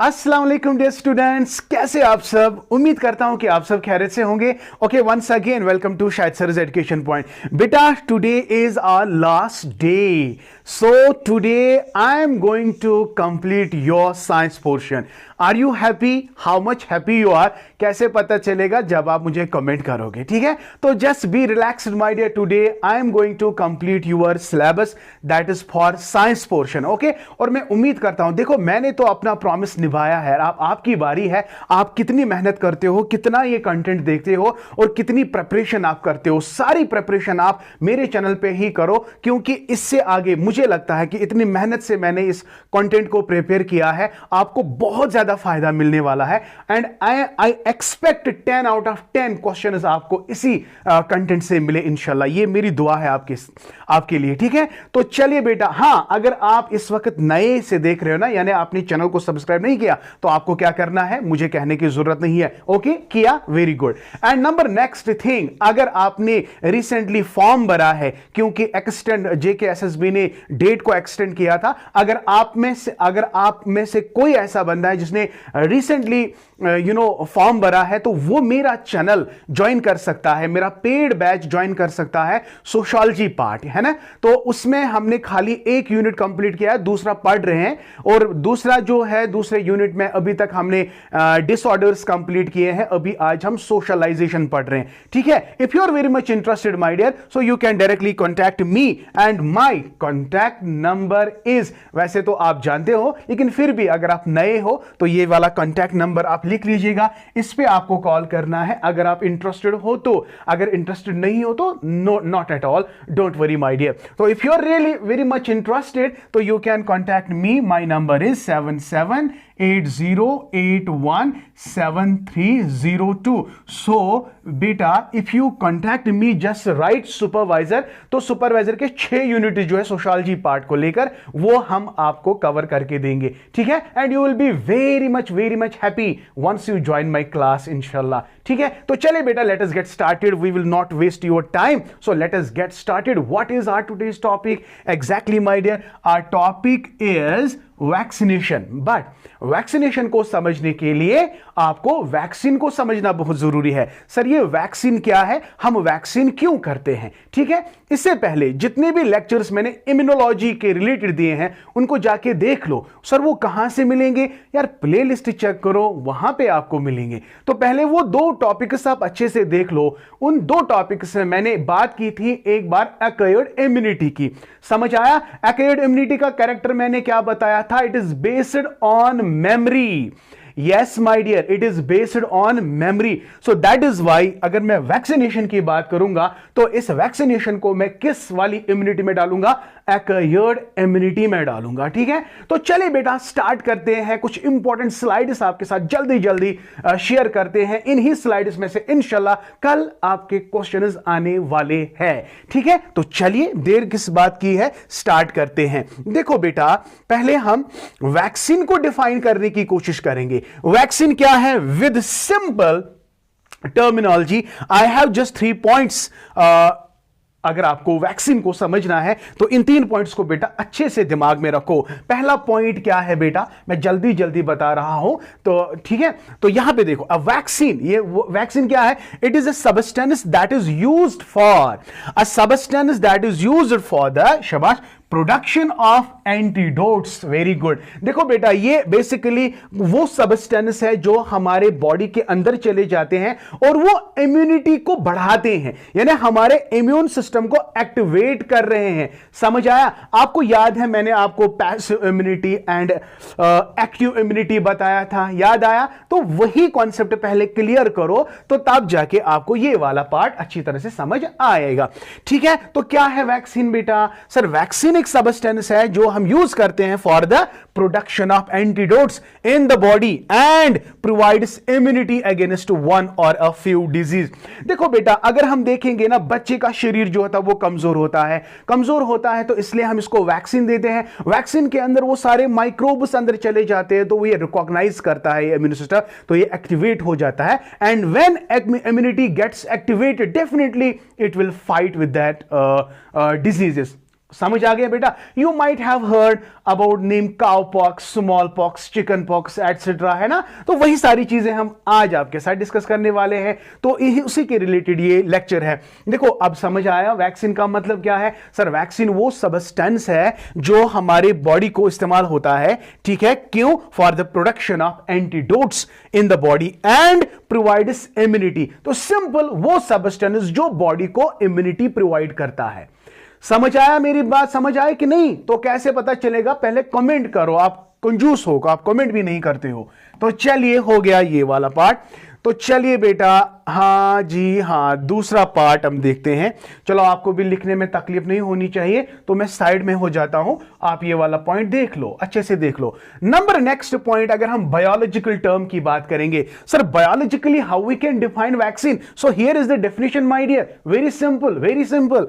अस्सलाम वालेकुम dear students, कैसे आप सब। उम्मीद करता हूं कि आप सब खैरियत से होंगे। Okay, once again welcome to Shahid सर's एजुकेशन पॉइंट। बेटा, today is our last day, so today I am going to complete your science portion. Are you happy? How much happy you are कैसे पता चलेगा? जब आप मुझे कमेंट करोगे, ठीक है। तो just be relaxed my dear, today I am going to complete your syllabus that is for science portion. Okay, और मैं उम्मीद करता हूं, देखो मैंने तो अपना प्रॉमिस निभाया है। आपकी बारी है, आप कितनी मेहनत करते हो, कितना ये कंटेंट देखते हो और कितनी प्रिपरेशन आप करते हो। सारी प्रिपरेशन आप मेरे चैनल पे ही करो, क्योंकि इससे आगे मुझे लगता है कि इतनी मेहनत से मैंने इस कंटेंट को प्रिपेयर किया है, आपको बहुत ज्यादा फायदा मिलने वाला है। And I expect 10 out of 10 questions आपको इसी कंटेंट से मिले इंशाल्लाह। ये मेरी दुआ है आपके लिए, ठीक है। तो चलिए बेटा, हां, अगर आप इस वक्त नए से देख रहे हो ना, यानी आपने चैनल को सब्सक्राइब नहीं किया, तो आपको क्या करना है, मुझे कहने की जरूरत नहीं है। ओके, किया, very good. And number next thing, अगर आपने रिसेंटली फॉर्म भरा है, क्योंकि एक्सटेंड जेकेएसएसबी ने डेट को एक्सटेंड किया था, अगर आप में से कोई ऐसा बंदा है जिसने रिसेंटली फॉर्म भरा है, तो वो मेरा चैनल ज्वाइन कर सकता है, मेरा पेड बैच ज्वाइन कर सकता है, सोशियोलॉजी पार्ट है ना। तो उसमें हमने खाली एक यूनिट कंप्लीट किया है, दूसरा पढ़ रहे हैं। और दूसरा जो है, दूसरे यूनिट में अभी तक हमने डिसऑर्डर्स कंप्लीट किए हैं, अभी आज हम सोशलाइजेशन पढ़ रहे हैं, ठीक है। If you are very much interested my dear, so you can directly contact me and my contact number is, वैसे तो आप जानते हो, लेकिन फिर भी अगर आप नए हो तो ये वाला कॉन्टैक्ट नंबर आप लिख लीजिएगा, इस पे आपको कॉल करना है अगर आप इंटरेस्टेड हो तो। अगर इंटरेस्टेड नहीं हो तो not at all, don't worry my dear. तो if you are really very much interested, तो you can contact me, my number is 7780817302। So बेटा, if you contact me, just write supervisor, तो सुपरवाइजर के 6 unit जो है sociology part को लेकर, वो हम आपको कवर करके देंगे, ठीक है। And you will be very much happy once you join my class इंशाल्लाह, ठीक है। तो चले बेटा, let us get started, we will not waste your time, so let us get started. What is our today's topic exactly my dear? Our topic is vaccination. But vaccination को समझने के लिए आपको वैक्सीन को समझना बहुत जरूरी है। सर, ये वैक्सीन क्या है, हम वैक्सीन क्यों करते हैं, ठीक है। इससे पहले जितने भी लेक्चर्स मैंने इम्यूनोलॉजी के रिलेटेड दिए हैं, उनको जाके देख लो। सर, वो कहां से मिलेंगे यार? प्लेलिस्ट चेक करो, वहां पे आपको मिलेंगे। तो पहले वो 2 टॉपिक्स आप अच्छे से देख लो। उन 2 टॉपिक्स में मैंने बात की थी एक बार एक्वायर्ड इम्यूनिटी की, समझ आया? एक्वायर्ड इम्यूनिटी का कैरेक्टर मैंने क्या बताया था? It is based on memory. Yes my dear, it is based on memory. So that is why अगर मैं वैक्सीनेशन की बात करूंगा, तो इस वैक्सीनेशन को मैं किस वाली इम्यूनिटी में डालूंगा? एक्वायर्ड इम्यूनिटी में डालूंगा, ठीक है। तो चलिए बेटा, स्टार्ट करते हैं। कुछ इंपॉर्टेंट स्लाइड्स आपके साथ जल्दी शेयर करते हैं। इन्हीं स्लाइड्स में से इंशाल्लाह कल आपके क्वेश्चंस आने वाले हैं, ठीक है। तो चलिए, देर किस बात की है, स्टार्ट करते हैं। देखो बेटा, पहले हम वैक्सीन को डिफाइन करने की कोशिश करेंगे। वैक्सीन क्या है? With simple terminology I have just 3 points. अगर आपको वैक्सीन को समझना है तो इन 3 पॉइंट्स को बेटा अच्छे से दिमाग में रखो। पहला पॉइंट क्या है बेटा, मैं जल्दी बता रहा हूं, तो ठीक है। तो यहां पे देखो, वैक्सीन, ये वैक्सीन क्या है? It is a substance that is used for the शाबाश production of antidotes. Very good. देखो बेटा, ये बेसिकली वो सब्सटेंस है जो हमारे बॉडी के अंदर चले जाते हैं और वो इम्यूनिटी को बढ़ाते हैं, यानी हमारे इम्यून सिस्टम को एक्टिवेट कर रहे हैं। समझ आया? आपको याद है मैंने आपको passive immunity and active immunity बताया था, याद आया? तो वही कॉन्सेप्ट पहले क्लियर करो, तो तब जाके आपको ये वाला पार्ट अच्छी तरह से समझ आएगा, ठीक है। तो क्या है वैक्सीन बेटा? सर, वैक्सीन एक सबस्टेंस है जो हम यूज करते हैं for the production of antidotes in the body and provides immunity against one और अ फ्यू डिजीज। देखो बेटा, अगर हम देखेंगे ना, बच्चे का शरीर जो होता है वो कमजोर होता है, तो इसलिए हम इसको वैक्सीन देते हैं। वैक्सीन के अंदर वो सारे माइक्रोब्स अंदर चले जाते हैं, तो वो ये रिकॉग्नाइज करता है इम्यून सिस्टम, तो ये एक्टिवेट हो जाता है। And when immunity gets activated, definitely it will fight with that diseases. समझ आ गया बेटा? You might have heard about name cowpox, smallpox, chickenpox etcetera, है ना? तो वही सारी चीजें हम आज आपके साथ डिस्कस करने वाले हैं, तो उसी के रिलेटेड ये लेक्चर है। देखो अब समझ आया वैक्सीन का मतलब क्या है? सर वैक्सीन वो सबस्टेंस है जो हमारे बॉडी को इस्तेमाल होता है, ठीक है? क्यों? For the production of antidotes in the body and provides immunity. तो सिंपल वो सबस्टेंस जो बॉडी को इम्यूनिटी प्रोवाइड करता है। समझ आया मेरी बात? समझ आया कि नहीं? तो कैसे पता चलेगा? पहले कमेंट करो। आप कंजूस हो, आप कमेंट भी नहीं करते हो। तो चलिए, हो गया ये वाला पार्ट। तो चलिए बेटा, हाँ जी हाँ, दूसरा पार्ट हम देखते हैं। चलो, आपको भी लिखने में तकलीफ नहीं होनी चाहिए, तो मैं साइड में हो जाता हूं, आप ये वाला पॉइंट देख लो, अच्छे से देख लो। नेक्स्ट पॉइंट, अगर हम बायोलॉजिकल टर्म की बात करेंगे, sir biologically how we can define vaccine? So here is the definition my dear, very simple, very simple.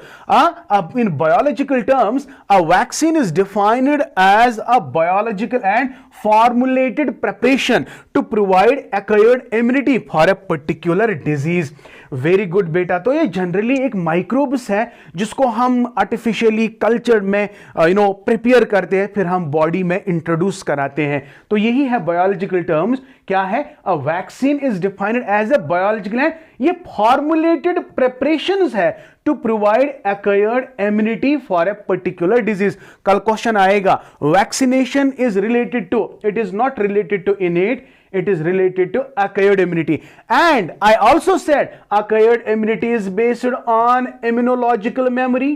In biological terms, a vaccine is defined as a biological and formulated preparation to provide acquired immunity for a particular disease. Very good बेटा। तो ये generally एक microbes है जिसको हम artificially culture में prepare करते हैं, फिर हम बॉडी में इंट्रोड्यूस कराते हैं। तो यही है बायोलॉजिकल टर्म्स। क्या है? A vaccine is defined as a biological and ये फॉर्मुलेटेड प्रिपरेशंस है to provide acquired immunity for a particular disease. कल क्वेश्चन आएगा, vaccination is related to, it is not related to innate, it is related to acquired immunity. And I also said acquired immunity is based on immunological memory.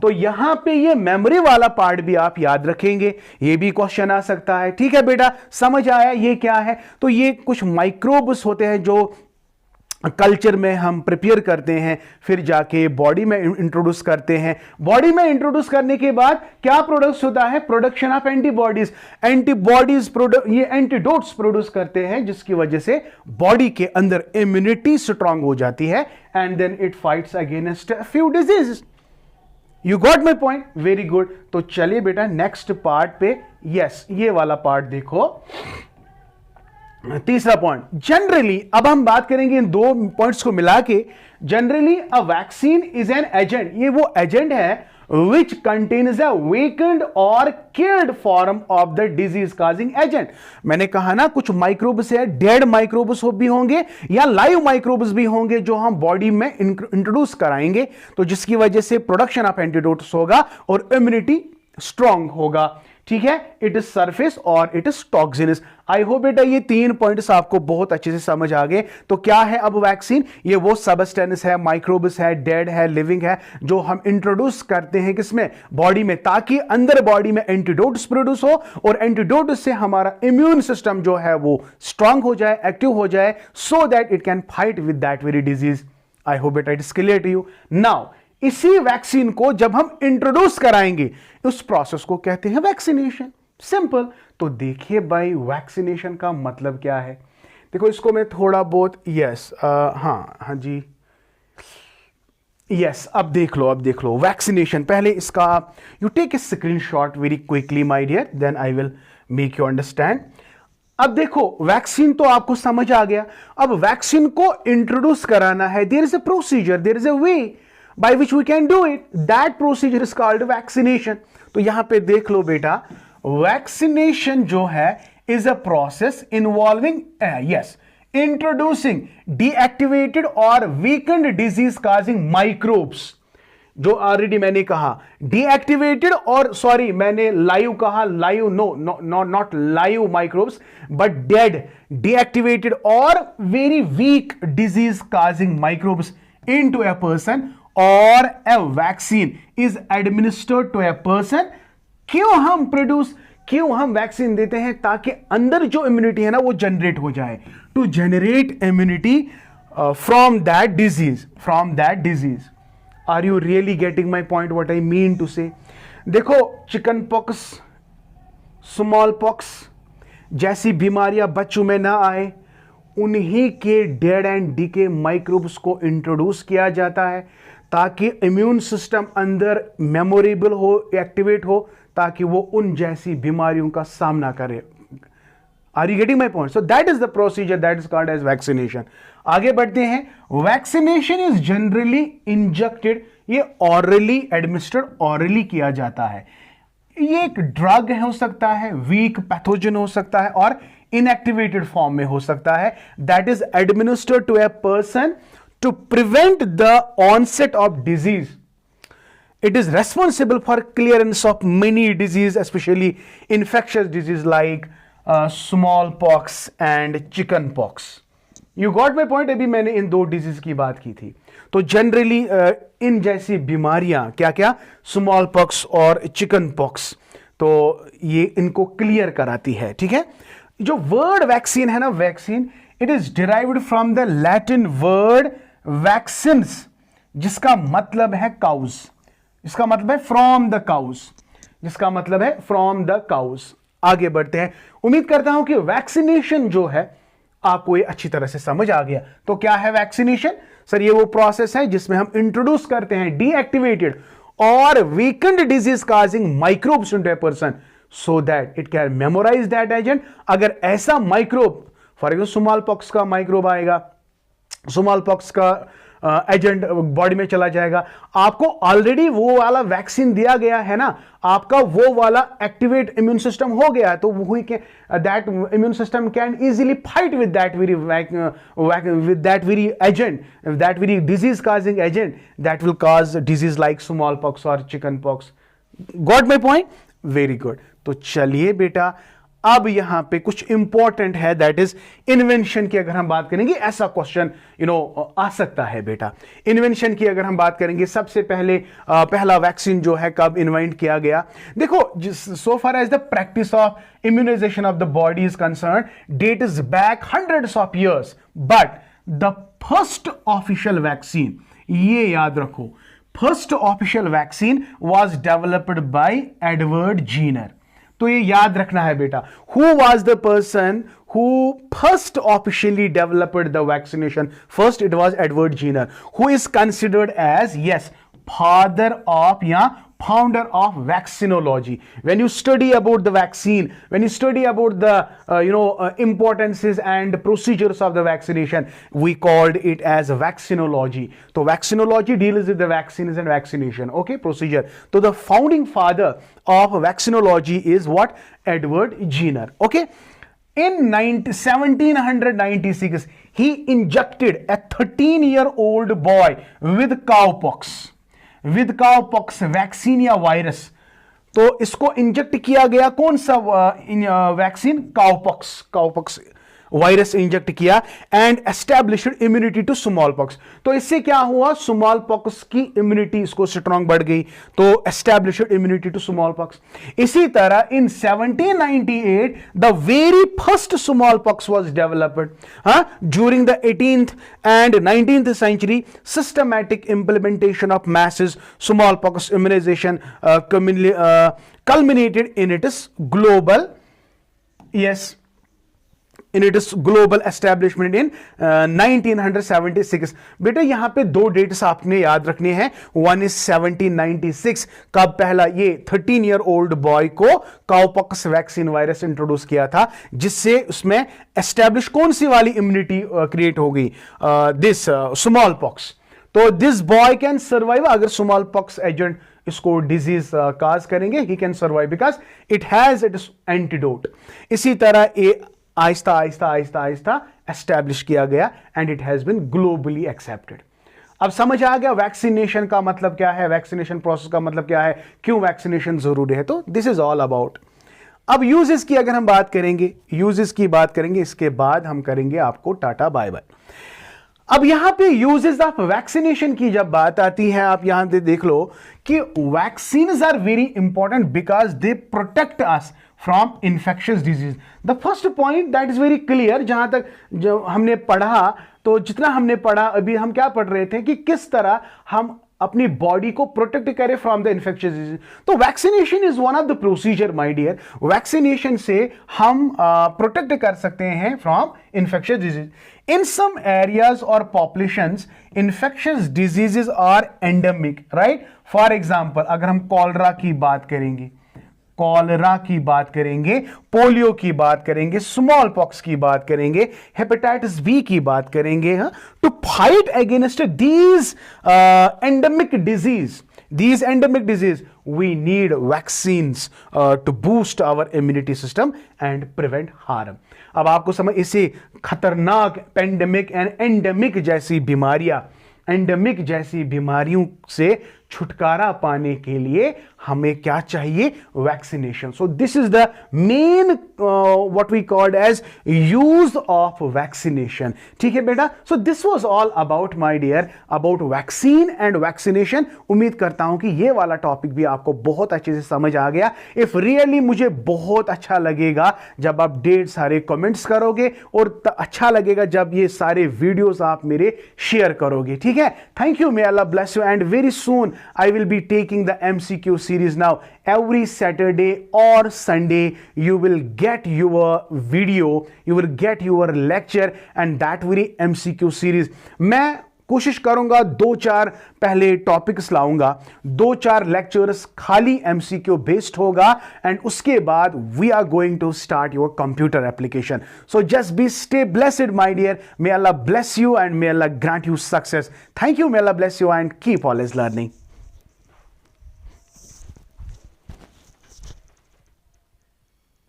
तो यहां पे ये memory वाला part भी आप याद रखेंगे, ये भी क्वेश्चन आ सकता है। ठीक है बेटा, समझ आया ये क्या है? तो ये कुछ माइक्रोब्स होते हैं जो कल्चर में हम प्रिपेयर करते हैं, फिर जाके बॉडी में इंट्रोड्यूस करते हैं। बॉडी में इंट्रोड्यूस करने के बाद क्या प्रोडक्ट्स होता है? Production of antibodies. एंटीबॉडीज ये एंटीडोट्स प्रोड्यूस करते हैं, जिसकी वजह से बॉडी के अंदर इम्यूनिटी स्ट्रांग हो जाती है and then it fights against few disease. You got my point? Very good. तो चलिए बेटा नेक्स्ट पार्ट पे, यस ये वाला पार्ट देखो, तीसरा पॉइंट। जनरली अब हम बात करेंगे इन दो पॉइंट्स को मिला के। Generally a vaccine is an agent, ये वो एजेंट है which contains a weakened or killed form of the disease causing agent। मैंने कहा ना कुछ माइक्रोब्स है, डेड माइक्रोब्स भी होंगे या लाइव माइक्रोब्स भी होंगे जो हम बॉडी में इंट्रोड्यूस कराएंगे, तो जिसकी वजह से प्रोडक्शन ऑफ एंटीडोट्स होगा और इम्यूनिटी स्ट्रांग होगा। ठीक है, इट इज सरफेस और it is toxins. I hope बेटा ये तीन पॉइंट्स आपको बहुत अच्छे से समझ आ गए। तो क्या है अब वैक्सीन? ये वो सबस्टेंस है, माइक्रोब्स है, डेड है, लिविंग है, जो हम इंट्रोड्यूस करते हैं किसमें? बॉडी में, ताकि अंदर बॉडी में एंटीडोट्स प्रोड्यूस हो और एंटीडोट्स से हमारा इम्यून सिस्टम जो है वो स्ट्रांग हो जाए, एक्टिव हो जाए, so that it can fight with that very disease. I hope बेटा it is clear to you now. इसी वैक्सीन को जब हम इंट्रोड्यूस कराएंगे, उस प्रोसेस को कहते हैं वैक्सीनेशन। सिंपल। तो देखिए भाई वैक्सीनेशन का मतलब क्या है? देखो इसको मैं थोड़ा बहुत हाँ जी यस, अब देख लो वैक्सीनेशन। पहले इसका you take a screenshot very quickly my dear, then I will make you understand. अब देखो वैक्सीन तो आपको समझ आ गया। अब वैक्सीन को इंट्रोड्यूस कराना है, there is a procedure, there is a way by which we can do it. That procedure is called vaccination. तो यहां पे देख लो बेटा, वैक्सीनेशन जो है is a process involving introducing deactivated or weakened disease causing microbes, जो already मैंने कहा डीएक्टिवेटेड, और सॉरी मैंने लाइव कहा, live not live microbes but dead, deactivated और very weak disease causing microbes into a person और a vaccine is administered to a person। क्यों हम वैक्सीन देते हैं? ताकि अंदर जो इम्यूनिटी है ना वो जनरेट हो जाए, to generate immunity from that disease. Are you really getting my point what I mean to say? देखो चिकन पॉक्स, स्मॉल पॉक्स जैसी बीमारियां बच्चों में ना आए, उन्हीं के डेड एंड डीके माइक्रोब्स को इंट्रोड्यूस किया जाता है ताकि इम्यून सिस्टम अंदर मेमोरेबल हो, एक्टिवेट हो, ताकि वो उन जैसी बीमारियों का सामना करे। Are you getting my point? So that is the procedure that is called as vaccination. आगे बढ़ते हैं. वैक्सीनेशन इज जनरली इंजेक्टेड, ये ऑरली एडमिनिस्टर्ड, ऑरली किया जाता है. ये एक ड्रग हो सकता है, वीक पैथोजन हो सकता है, और इनएक्टिवेटेड फॉर्म में हो सकता है. That is administered to a person to prevent the onset of disease. It is responsible for clearance of many disease, especially infectious disease like smallpox and chickenpox. You got my point? अभी मैंने इन दो disease की बात की थी. तो generally in जैसी बीमारियां क्या क्या, स्मॉल पॉक्स और चिकन पॉक्स, तो ये इनको क्लियर कराती है. ठीक है. जो वर्ड वैक्सीन है ना, vaccine, it is derived from the Latin word vaccinus, जिसका मतलब है काउज. इसका मतलब है फ्रॉम द काउज, जिसका मतलब है फ्रॉम द काउज. आगे बढ़ते हैं. उम्मीद करता हूं कि वैक्सीनेशन जो है आपको ये अच्छी तरह से समझ आ गया. तो क्या है वैक्सीनेशन? सर ये वो प्रोसेस है जिसमें हम इंट्रोड्यूस करते हैं डीएक्टिवेटेड और weakened disease causing microbes into a person so that it can memorise that agent. अगर ऐसा microbe, for example smallpox का माइक्रोब आएगा, स्मॉल पॉक्स का एजेंट बॉडी में चला जाएगा, आपको ऑलरेडी वो वाला वैक्सीन दिया गया है ना, आपका वो वाला एक्टिवेट इम्यून सिस्टम हो गया, तो वही के that immune system can easily fight with that very agent, that very disease causing agent that will cause disease like smallpox और chickenpox. Got my point? Very good. तो चलिए बेटा, अब यहां पे कुछ इंपॉर्टेंट है, दैट इज इन्वेंशन की अगर हम बात करेंगे, ऐसा क्वेश्चन आ सकता है बेटा. इन्वेंशन की अगर हम बात करेंगे, सबसे पहले पहला वैक्सीन जो है कब इन्वेंट किया गया? देखो, so far as the practice of immunization of the body is concern, date is back hundreds of years, but the first official vaccine, ये याद रखो, first official vaccine was developed by Edward Jenner. तो ये याद रखना है बेटा. Who was the person who first officially developed the vaccination? First it was Edward Jenner, who is considered as, yes, father of या founder of vaccinology. When you study about the vaccine, when you study about the importances and procedures of the vaccination, we called it as vaccinology. So vaccinology deals with the vaccines and vaccination. Okay, procedure. So the founding father of vaccinology is what? Edward Jenner. Okay. In 1796, he injected a 13-year-old boy with cowpox. With cowpox vaccine या virus. तो इसको inject किया गया, कौन सा vaccine? Cowpox virus inject किया, and established immunity to smallpox. तो इससे क्या हुआ? स्मॉल पॉक्स की इम्यूनिटी इसको स्ट्रांग बढ़ गई, तो established immunity to smallpox. इसी तरह in 1798 the very first smallpox was developed. During the 18th and 19th century, systematic implementation of masses small pox immunization culminated in its global, yes, in its global establishment in 1976. बेटा यहां पे दो dates आपने याद रखने हैं. One is 1796, कब पहला ये 13-year-old बॉय को काउपॉक्स वैक्सीन वायरस इंट्रोड्यूस किया था, जिससे उसमें एस्टैब्लिश कौन सी वाली इम्यूनिटी क्रिएट हो गई? This small pox. तो दिस बॉय कैन सर्वाइव. अगर स्मॉल पॉक्स एजेंट इसको डिजीज काज करेंगे, he can survive because it has its antidote. इसी तरह ये आहिस्ता आहिस्ता आहिस्ता आहिस्ता एस्टैब्लिश किया गया, and it has been globally accepted. अब समझ आ गया वैक्सीनेशन का मतलब क्या है, वैक्सीनेशन प्रोसेस का मतलब क्या है, क्यों वैक्सीनेशन जरूरी है. तो दिस इज ऑल अबाउट. अब यूजेस की अगर हम बात करेंगे, यूजेस की बात करेंगे, इसके बाद हम करेंगे आपको टाटा बाय बाय. अब यहां पे यूजेस ऑफ वैक्सीनेशन की जब बात आती है, आप यहां पे देख लो कि vaccines are very important because they protect us from infectious disease. The first point that is very clear. जहां तक जो हमने पढ़ा, तो जितना हमने पढ़ा, अभी हम क्या पढ़ रहे थे कि किस तरह हम अपनी बॉडी को प्रोटेक्ट करें फ्रॉम द इन्फेक्शियस डिजीज. तो vaccination is one of the procedure my dear. Vaccination से हम प्रोटेक्ट कर सकते हैं from infectious disease. In some areas और populations infectious diseases are endemic, right. For example अगर हम कॉलरा की बात करेंगे, कॉलरा की बात करेंगे, पोलियो की बात करेंगे, स्मॉल पॉक्स की बात करेंगे, हेपेटाइटिस बी की बात करेंगे। To fight against these endemic disease, we need vaccines to boost our immunity system and prevent harm. अब आपको समझ, इसे खतरनाक पेंडेमिक एंड एंडेमिक जैसी बीमारियों से छुटकारा पाने के लिए हमें क्या चाहिए? Vaccination. So this is the main what we called as use of vaccination. ठीक है बेटा. So this was all about my dear about vaccine and vaccination. उम्मीद करता हूं कि ये वाला टॉपिक भी आपको बहुत अच्छे से समझ आ गया. इफ रियली मुझे बहुत अच्छा लगेगा जब आप ढेर सारे कमेंट्स करोगे और अच्छा लगेगा जब ये सारे वीडियोस आप मेरे शेयर करोगे. ठीक है. Thank you. May Allah bless you and very soon I will be taking the MCQ series now. Every Saturday or Sunday you will get your video, you will get your lecture and that very MCQ series. मैं कोशिश करूंगा 2-4 पहले topics लाऊंगा, 2-4 lectures खाली MCQ based होगा and उसके बाद we are going to start your computer application. So just be stay blessed my dear. May Allah bless you and may Allah grant you success. Thank you. May Allah bless you and keep always learning.